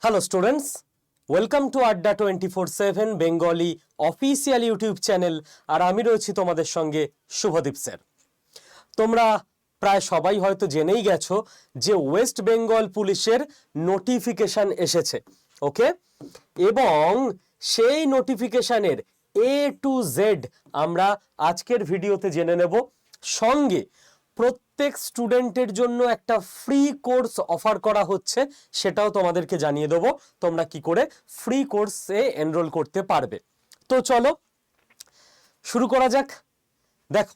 Hello students, welcome to Adda 24/7 Bengali official YouTube channel আর আমি রয়েছি তোমাদের সঙ্গে শুভদীপ স্যার। তোমরা প্রায় সবাই হয়তো জেনেই গেছো যে ওয়েস্ট বেঙ্গল পুলিশের নোটিফিকেশন এসেছে, ওকে, এবং সেই নোটিফিকেশনের A to Z আমরা আজকের ভিডিওতে জেনে নেব। সঙ্গে প্রত্যেক স্টুডেন্টের জন্য একটা ফ্রি কোর্স অফার করা হচ্ছে, সেটাও তোমাদেরকে জানিয়ে দেবো তোমরা কি করে ফ্রি কোর্সে এনরোল করতে পারবে। তো চলো শুরু করা যাক। দেখো,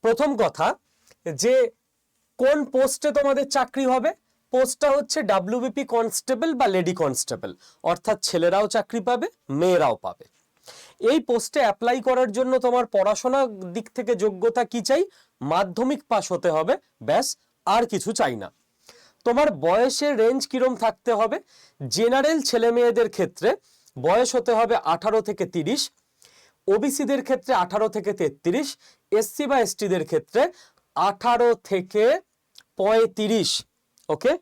প্রথম কথা যে কোন পোস্টে তোমাদের চাকরি হবে, পোস্টটা হচ্ছে WBP কনস্টেবল বা লেডি কনস্টেবল, অর্থাৎ ছেলেরাও চাকরি পাবে, মেয়েরাও পাবে। এই পোস্টে অ্যাপ্লাই করার জন্য তোমার পড়াশোনার দিক থেকে যোগ্যতা কি চাই? মাধ্যমিক পাস হতে হবে, ব্যাস, আর কিছু চাই না। তোমার বয়সের রেঞ্জ কিরম থাকতে হবে? জেনারেল ছেলে মেয়েদের ক্ষেত্রে বয়স হতে হবে 18 থেকে 30, ওবিসিদের ক্ষেত্রে 18 থেকে 33, এসসি বা এসটিদের ক্ষেত্রে 18 থেকে 35। ওকে,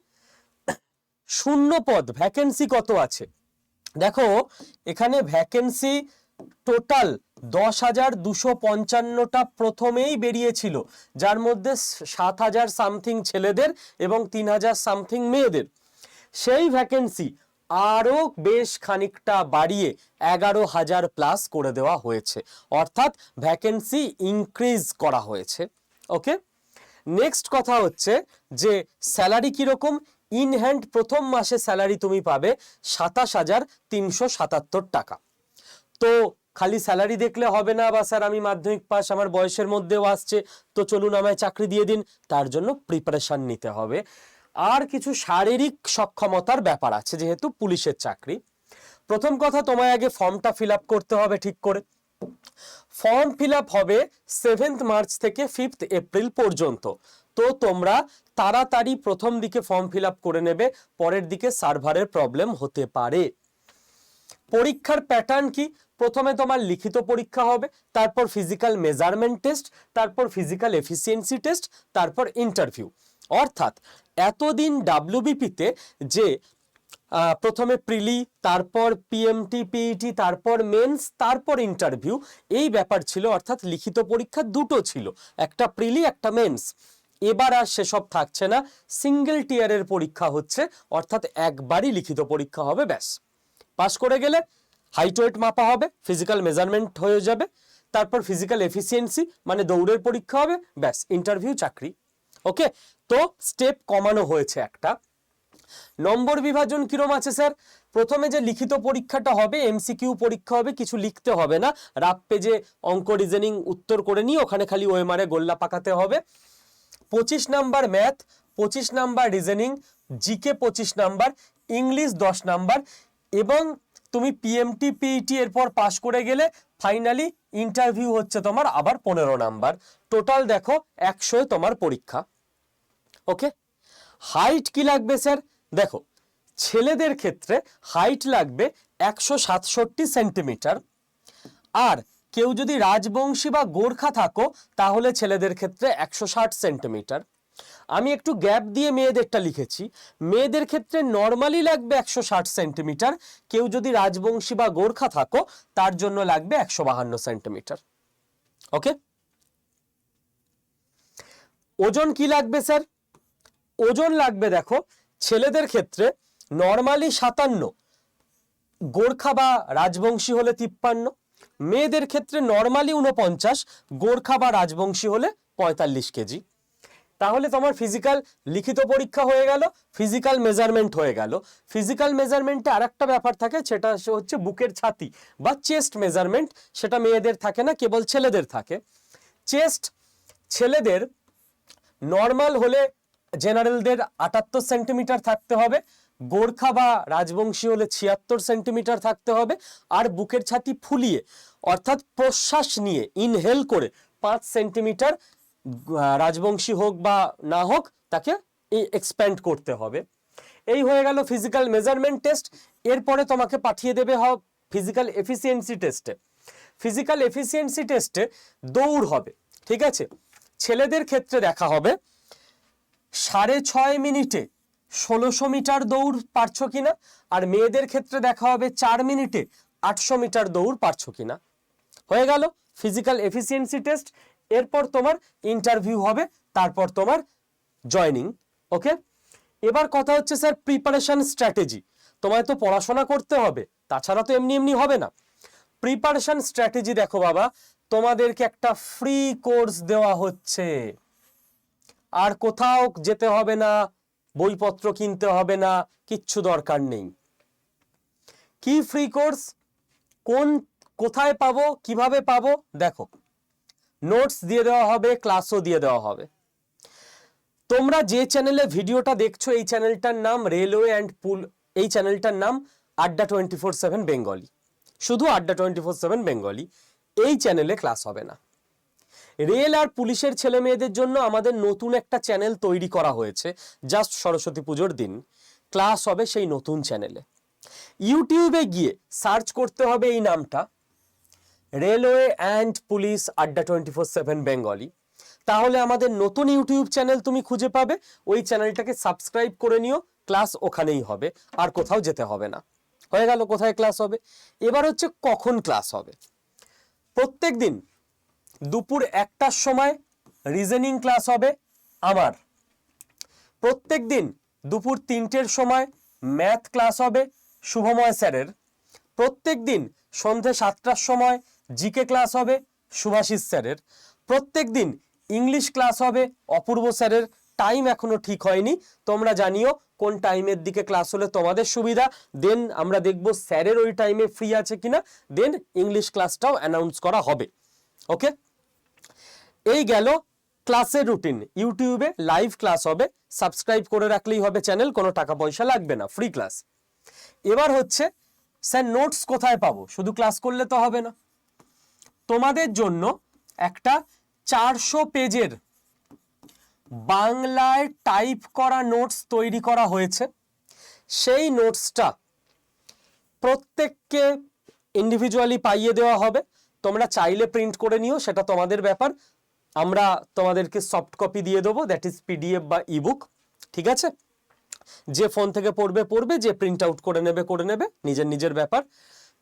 শূন্য পদ ভ্যাকেন্সি কত আছে? দেখো, এখানে ভ্যাকেন্সি টোটাল 10,255টা প্রথমেই বেরিয়েছিল, যার মধ্যে 7,000 সামথিং ছেলেদের এবং 3,000 সামথিং মেয়েদের। সেই ভ্যাকেন্সি আরও বেশ খানিকটা বাড়িয়ে 11,000 প্লাস করে দেওয়া হয়েছে, অর্থাৎ ভ্যাকেন্সি ইনক্রিজ করা হয়েছে। ওকে, নেক্সট কথা হচ্ছে যে স্যালারি কিরকম? ইন হ্যান্ড প্রথম মাসে স্যালারি তুমি পাবে 27,377 টাকা। তো খালি স্যালারি দেখলে হবে না, বা স্যার আমি মাধ্যমিক পাস, আমার বয়সের মধ্যেও আসছে, তো চলুন আমায় চাকরি দিয়ে দিন, তার জন্য প্রিপারেশন নিতে হবে। আর কিছু শারীরিক সক্ষমতার ব্যাপার আছে, যেহেতু পুলিশের চাকরি। প্রথম কথা, তোমায় আগে ফর্মটা ফিল আপ করতে হবে ঠিক করে। ফর্ম ফিল আপ হবে 7 মার্চ থেকে 5 এপ্রিল পর্যন্ত। তো তোমরা তাড়াতাড়ি প্রথম দিকে ফর্ম ফিল আপ করে নেবে, পরের দিকে সার্ভারের প্রবলেম হতে পারে। পরীক্ষার প্যাটার্ন কি? প্রথমে তোমার লিখিত পরীক্ষা হবে, তারপর ফিজিক্যাল মেজারমেন্ট টেস্ট, তারপর ফিজিক্যাল এফিসিয়েন্সি টেস্ট, তারপর ইন্টারভিউ। অর্থাৎ এতদিন ডাব্লিউবিপিতে যে প্রথমে প্রিলি, তারপর পিএমটি, পিইটি, তারপর মেন্স, তারপর ইন্টারভিউ, এই ব্যাপার ছিল, অর্থাৎ লিখিত পরীক্ষা দুটো ছিল, একটা প্রিলি একটা মেন্স। এবার আর সেসব থাকছে না, সিঙ্গেল টিয়ারের পরীক্ষা হচ্ছে, অর্থাৎ একবারই লিখিত পরীক্ষা হবে, ব্যাস। পাস করে গেলে হাইট ওয়েট মাপা হবে, ফিজিক্যাল মেজারমেন্ট হয়ে যাবে, তারপর ফিজিক্যাল এফিসিয়েন্সি মানে দৌড়ের পরীক্ষা হবে, ব্যাস, ইন্টারভিউ, চাকরি। ওকে, তো স্টেপ কমানো হয়েছে একটা। নম্বর বিভাজন কিরম আছে স্যার? প্রথমে যে লিখিত পরীক্ষাটা হবে, এমসিকিউ পরীক্ষা হবে, কিছু লিখতে হবে না, রাফ পেজে অঙ্ক রিজনিং উত্তর করে নিয়ে ওখানে খালি ওএমআরে গোল্লা পাকাতে হবে। 25 number math, 25 number reasoning, GK 25 number, English 10 number, এবং তুমি পিএমটি পিইটি এরপর পাশ করে গেলে ফাইনালি ইন্টারভিউ হচ্ছে তোমার আবার 15 নাম্বার। টোটাল দেখো 100 তোমার পরীক্ষা। ওকে, হাইট কি লাগবে স্যার? দেখো, ছেলেদের ক্ষেত্রে হাইট লাগবে 167 সেন্টিমিটার, আর কেউ যদি রাজবংশী বা গোর্খা থাকো তাহলে ছেলেদের ক্ষেত্রে 160 সেন্টিমিটার। আমি একটু গ্যাপ দিয়ে মেয়েদেরটা লিখেছি। মেয়েদের ক্ষেত্রে নর্মালি লাগবে 160 সেন্টিমিটার, কেউ যদি রাজবংশী বা গোর্খা থাকো তার জন্য লাগবে 152 সেন্টিমিটার। ওকে, ওজন কি লাগবে স্যার? ওজন লাগবে, দেখো, ছেলেদের ক্ষেত্রে নর্মালি 57, গোর্খা বা রাজবংশী হলে 53, মেয়েদের ক্ষেত্রে নর্মালি 49, গোর্খা বা রাজবংশী হলে 45 কেজি। তাহলে তোমার ফিজিক্যাল লিখিত পরীক্ষা হয়ে গেল, ফিজিক্যাল মেজারমেন্ট হয়ে গেল। ফিজিক্যাল মেজারমেন্টে আরেকটা ব্যাপার থাকে, সেটা হচ্ছে বুকের ছাতি বা চেস্ট মেজারমেন্ট, সেটা মেয়েদের থাকে না, কেবল ছেলেদের থাকে। চেস্ট ছেলেদের নর্মাল হলে জেনারেলদের 78 সেন্টিমিটার থাকতে হবে, গোর্খা বা রাজবংশী হলে 76 সেন্টিমিটার থাকতে হবে, আর বুকের ছাতি ফুলিয়ে অর্থাৎ প্রশ্বাস নিয়ে ইনহেল করে 5 সেন্টিমিটার রাজবংশী হোক বা না হোক তাকে এক্সপ্যান্ড করতে হবে। এই হয়ে গেল ফিজিক্যাল মেজারমেন্ট টেস্ট। এরপরে তোমাকে পাঠিয়ে দেবে ফিজিক্যাল এফিসিয়েন্সি টেস্টে। ফিজিক্যাল এফিসিয়েন্সি টেস্টে দৌড় হবে, ঠিক আছে। ছেলেদের ক্ষেত্রে দেখা হবে 6.5 মিনিটে 1600 মিটার দৌড় পারছো কিনা, আর মেয়েদের ক্ষেত্রে দেখা হবে 4 মিনিটে 800 মিটার দৌড় পারছো কিনা। হয়ে গেল ফিজিক্যাল এফিসিয়েন্সি টেস্ট। এরপর তোমার ইন্টারভিউ হবে, তারপর তোমার জয়নিং। ওকে, এবার কথা হচ্ছে স্যার প্রিপারেশন স্ট্র্যাটেজি। তোমায় তো পড়াশোনা করতে হবে, তাছাড়া তো এমনি এমনি হবে না। প্রিপারেশন স্ট্র্যাটেজি দেখো বাবা, তোমাদেরকে একটা ফ্রি কোর্স দেওয়া হচ্ছে, আর কোথাও যেতে হবে না, বইপত্র কিনতে হবে না, কিচ্ছু দরকার নেই। কি ফ্রি কোর্স, কোথায় পাবো, কিভাবে পাবো? দেখো, নোটস দিয়ে দেওয়া হবে, ক্লাসও দিয়ে দেওয়া হবে। তোমরা যে চ্যানেলে ভিডিওটা দেখছো এই চ্যানেলটার নাম রেলওয়ে অ্যান্ড পুল, এই চ্যানেলটার নাম আড্ডা 24/7 বেঙ্গলি, শুধু আড্ডা 24/7 বেঙ্গলি। এই চ্যানেলে ক্লাস হবে না। রেল আর পুলিশের ছেলে মেয়েদের জন্য আমাদের নতুন একটা চ্যানেল তৈরি করা হয়েছে, জাস্ট সরস্বতী পুজোর দিন ক্লাস হবে সেই নতুন চ্যানেলে। ইউটিউবে গিয়ে সার্চ করতে হবে এই নামটা, রেলওয়ে অ্যান্ড পুলিশ আড্ডা 24/7 বেঙ্গলি। তাহলে আমাদের নতুন ইউটিউব চ্যানেল তুমি খুঁজে পাবে, ওই চ্যানেলটাকে সাবস্ক্রাইব করে নিও, ক্লাস ওখানেই হবে, আর কোথাও যেতে হবে না। হয়ে গেল কোথায় ক্লাস হবে। এবার হচ্ছে কখন ক্লাস হবে। প্রত্যেক দিন দুপুর 1টার সময় রিজনিং ক্লাস হবে আমার। প্রত্যেক দিন দুপুর 3টের সময় ম্যাথ ক্লাস হবে শুভময় স্যারের। প্রত্যেক দিন সন্ধে 7টার সময় জিকে ক্লাস হবে শুভাশিস স্যারের। প্রত্যেক দিন ইংলিশ ক্লাস হবে অপূর্ব স্যারের। টাইম এখনো ঠিক হয়নি, তোমরা জানিও কোন টাইমের দিকে ক্লাস হলে তোমাদের সুবিধা, দেন আমরা দেখব স্যারের ওই টাইমে ফ্রি আছে কিনা, দেন ইংলিশ ক্লাসটাও অ্যানাউন্স করা হবে। ওকে, এই গেল ক্লাসের রুটিন। ইউটিউবে লাইভ ক্লাস হবে, সাবস্ক্রাইব করে রাখলেই হবে চ্যানেল, কোনো টাকা পয়সা লাগবে না, ফ্রি ক্লাস। এবার হচ্ছে স্যার নোটস কোথায় পাবো, শুধু ক্লাস করলে তো হবে না। তোমাদের জন্য একটা 400 পেজের বাংলায় টাইপ করা নোটস তৈরি করা হয়েছে। সেই নোটসটা প্রত্যেককে ইন্ডিভিজুয়ালি পাইয়ে দেওয়া হবে। তোমরা চাইলে প্রিন্ট করে নিও, সেটা তোমাদের ব্যাপার। আমরা তোমাদেরকে সফট কপি দিয়ে দেবো, দ্যাট ইজ পিডিএফ বা ইবুক। ঠিক আছে, যে ফোন থেকে পড়বে, যে প্রিন্ট আউট করে নেবে, নিজের ব্যাপার।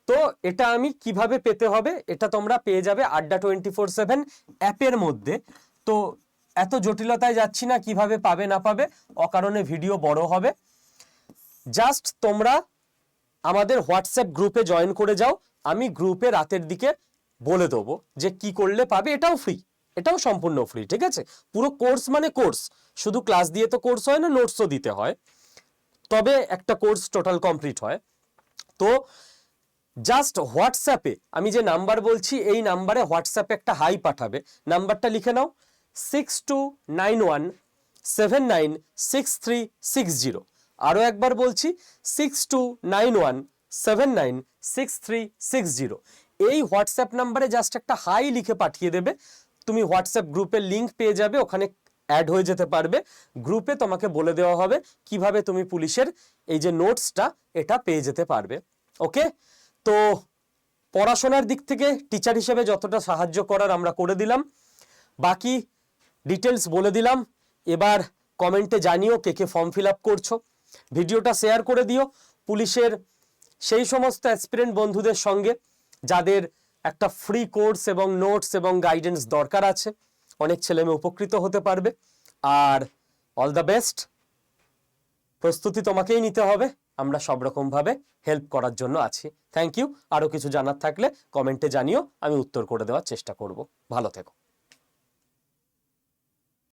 তো এটা আমি কিভাবে পেতে হবে, এটা তোমরা পেয়ে যাবে আড্ডা 24/7 অ্যাপের মধ্যে। তো এত জটিলতায় যাচ্ছি না, কিভাবে পাবে না পাবে, অকারণে ভিডিও বড় হবে। জাস্ট তোমরা আমাদের হোয়াটসঅ্যাপ গ্রুপে জয়েন করে যাও, আমি গ্রুপে রাতের দিকে বলে দেবো যে কি করলে পাবে। এটাও ফ্রি, এটাও সম্পূর্ণ ফ্রি। ঠিক আছে, পুরো কোর্স মানে কোর্স, শুধু ক্লাস দিয়ে তো কোর্স হয় না, নোটসও দিতে হয়, তবে একটা কোর্স টোটাল কমপ্লিট হয়। তো জাস্ট হোয়াটসঅ্যাপে আমি যে নাম্বার বলছি, এই নাম্বারে হোয়াটসঅ্যাপে একটা হাই পাঠাবে। নাম্বারটা লিখে নাও 6291796360। আরও একবার বলছি 6291796360। এই হোয়াটসঅ্যাপ নাম্বারে জাস্ট একটা হাই লিখে পাঠিয়ে দেবে। তুমি হোয়াটসঅ্যাপ গ্রুপের লিঙ্ক পেয়ে যাবে, ওখানে অ্যাড হয়ে যেতে পারবে। গ্রুপে তোমাকে বলে দেওয়া হবে কিভাবে তুমি পুলিশের এই যে নোটসটা এটা পেয়ে যেতে পারবে। ওকে, তো পড়াশোনার দিক থেকে টিচার হিসেবে যতটা সাহায্য করার আমরা করে দিলাম, বাকি ডিটেলস বলে দিলাম। এবার কমেন্টে জানিও কে কে ফর্ম ফিল আপ করছো, ভিডিওটা শেয়ার করে দিও পুলিশের সেই সমস্ত অ্যাসপিরেন্ট বন্ধুদের সঙ্গে যাদের একটা ফ্রি কোর্স এবং নোটস এবং গাইডেন্স দরকার আছে। অনেক ছেলেমেয়ে উপকৃত হতে পারবে। আর অল দ্য বেস্ট। প্রস্তুতি তোমাকেই নিতে হবে, আমরা সব রকমভাবে হেল্প করার জন্য আছি। Thank you. আরও কিছু জানার থাকলে কমেন্টে জানিও, আমি উত্তর করে দেওয়ার চেষ্টা করব। ভালো থেকো।